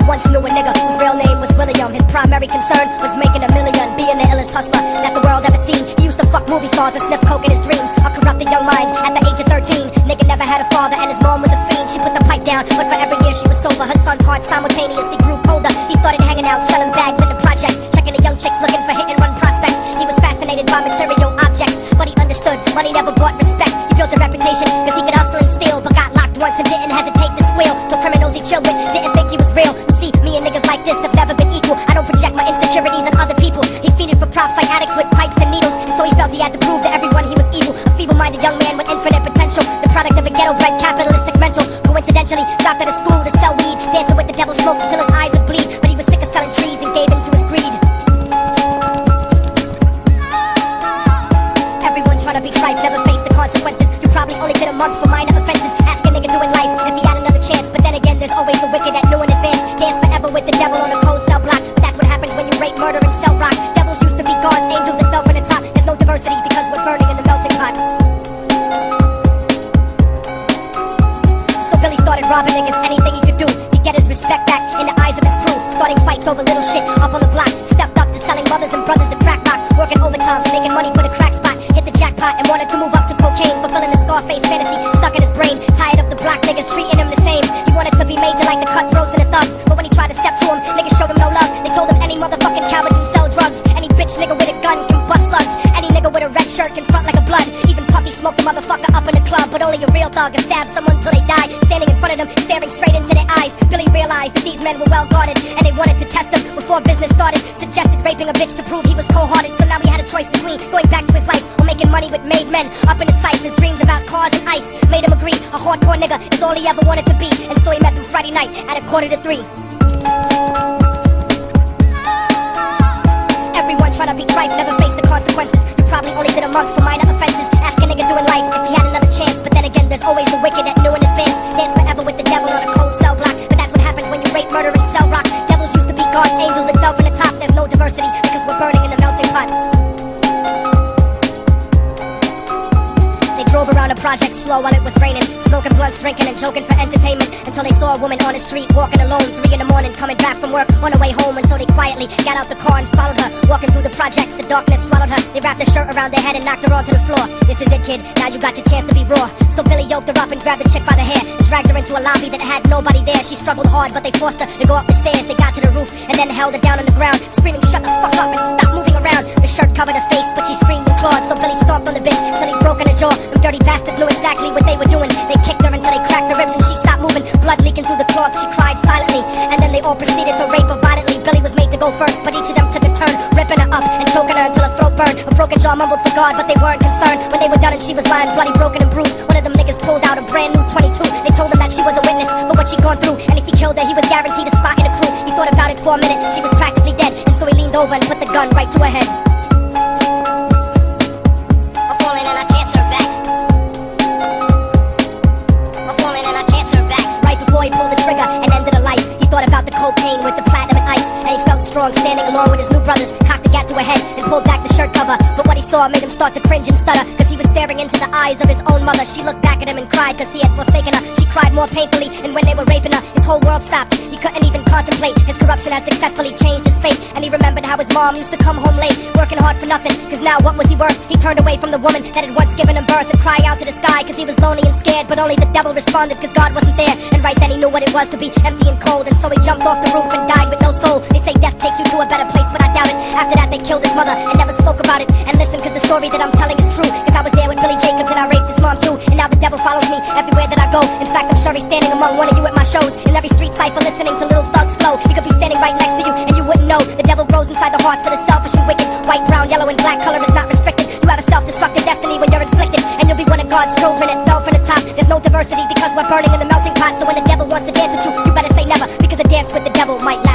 once knew a nigga whose real name was William. His primary concern was making a million, being the illest hustler that the world ever seen. He used to fuck movie stars and sniff coke in his dreams. A corrupted young mind at the age of 13. Nigga never had a father and his mom was a fiend. She put the pipe down, but for every year she was sober. Her son's heart simultaneously grew colder. He started hanging out, selling bags in the projects, checking the young chicks looking for hit and run prospects. He was fascinated by material objects, but he understood money never bought respect. He built a reputation cause he could hustle and steal, but got locked once and didn't hesitate to squeal. So criminals he chilled with didn't think he was real. You see, me and niggas like this have never been equal. I don't project my insecurities on other people. He feeded for props like addicts with pipes and needles, and so he felt he had to prove to everyone he was evil. A feeble-minded young man with infinite potential, the product of a ghetto-bred capitalistic mental. Coincidentally, dropped out of school to sell weed, dancing with the devil, smoked until his eyes would bleed. But he was sick of selling trees and gave in to his greed. Everyone trying to be trite, never face the consequences. You probably only did a month for minor offenses. Ask a nigga doing life if he had another chance. But then again, there's always the wicked that knew in advance. Dance forever with the devil on a cold cell block. But that's what happens when you rape, murder, and sell rock. Devils used to be gods, angels that fell from the top. There's no diversity because we're burning in the melting pot. So Billy started robbing niggas, anything he could do to get his respect back in the eyes of his crew. Starting fights over little shit up on the block. Stepped up to selling mothers and brothers the crack rock. Working overtime, making money for the crack spot. Hit the jackpot and wanted to move up to cocaine, fulfilling the Scarface fantasy stuck in his brain. Tired of the black niggas treating him the same. He wanted to be major like the cutthroats and the thugs, but when he tried to step to him, niggas showed him no love. They told him any motherfucking coward can sell drugs. Any bitch nigga with a gun can bust slugs. Any nigga with a red shirt can front like a blood. Even Puffy smoked the motherfucker up in the club, but only a real thug can stab someone till they die. Standing in front of them, staring straight into their eyes, Billy realized that these men were well guarded, and they wanted to test him before business started. Suggested raping a bitch to prove he was cold-hearted. So now he had a choice between going back to his life or making money with made men. Up in his sight, his dreams about cars and ice made him agree a hardcore nigga is all he ever wanted to be. And so he met them Friday night at 2:45. Everyone trying to be trite, never face the consequences. You probably only did a month for minor offenses. Ask a nigga doing life if he had another chance. But then again, there's always the wicked that knew in advance. Dance forever with the devil on a cold cell block. But that's what happens when you rape, murder, and sell rock. Devils used to be gods, angels that fell from the top. There's no diversity because we're burning in the melting pot. They drove around the project slow while it was raining, smoking blunts, drinking and joking for entertainment, until they saw a woman on the street walking alone, 3 in the morning, coming back from work on her way home. Until they quietly got out the car and followed her, walking through the projects. The darkness swallowed her. They wrapped a shirt around their head and knocked her onto the floor. This is it, kid, now you got your chance to be raw. So Billy yoked her up and grabbed the chick by the hair and dragged her into a lobby that had nobody there. She struggled hard, but they forced her to go up the stairs. They got to the roof and then held her down on the ground, screaming, "Shut the fuck up and stop moving around." The shirt covered her face, but she screamed and clawed. So Billy stomped on the bitch till he broke in her jaw. Them dirty bastards knew exactly what they were doing. They kicked her until they cracked her ribs and she stopped moving, blood leaking through the cloth. She cried silently, and then they all proceeded to rape her violently. Billy was made to go first, but each of them took a turn, ripping her up and choking her until her throat burned. A broken jaw mumbled for God, but they weren't concerned. When they were done and she was lying bloody, broken and bruised, one of them niggas pulled out a brand new 22. They told him that she was a witness for what she'd gone through, and if he killed her, he was guaranteed a spot in the crew. He thought about it for a minute. She was practically dead, and so he leaned over and put the gun right to her head. I'm falling and I can't turn back. I'm falling and I can't turn back. Right before he pulled the trigger and ended her life, he thought about the cocaine with the platinum and ice, and he felt strong standing along with his new brothers. Cocked the gat to her head and pulled back the shirt cover, but what he saw made him start to cringe and stutter, cause he was staring into the eyes of his own mother. She looked back at him and cried cause he had forsaken her. She cried more painfully, and when they were raping her, his whole world stopped. He couldn't even contemplate. His corruption had successfully changed his fate, and he remembered how his mom used to come home late, working hard for nothing, cause now what was he worth? He turned away from the woman that had once given him birth and cried out to the sky cause he was lonely and scared, but only the devil responded cause God wasn't there. And right then he knew what it was to be empty and cold, and so he jumped off the roof and died with no soul. They say death takes you to a better place, but I doubt it. After that they killed his mother and never spoke about it. And listen, cause the story that I'm telling is true, cause I was there with Billy Jacobs and I raped his mom too. And now the devil follows me everywhere that I go. In fact, I'm sure he's standing among one of you at my shows, in every street cipher listening to Little Thugs flow. He could be standing right next to you and you wouldn't know. The devil grows inside the hearts of the selfish and wicked. White, brown, yellow and black color is not restricted. You have a self-destructive destiny when you're inflicted, and you'll be one of God's children that fell from the top. There's no diversity because we're burning in the melting pot. So when the devil wants to dance with you, you better say never, because a dance with the devil might last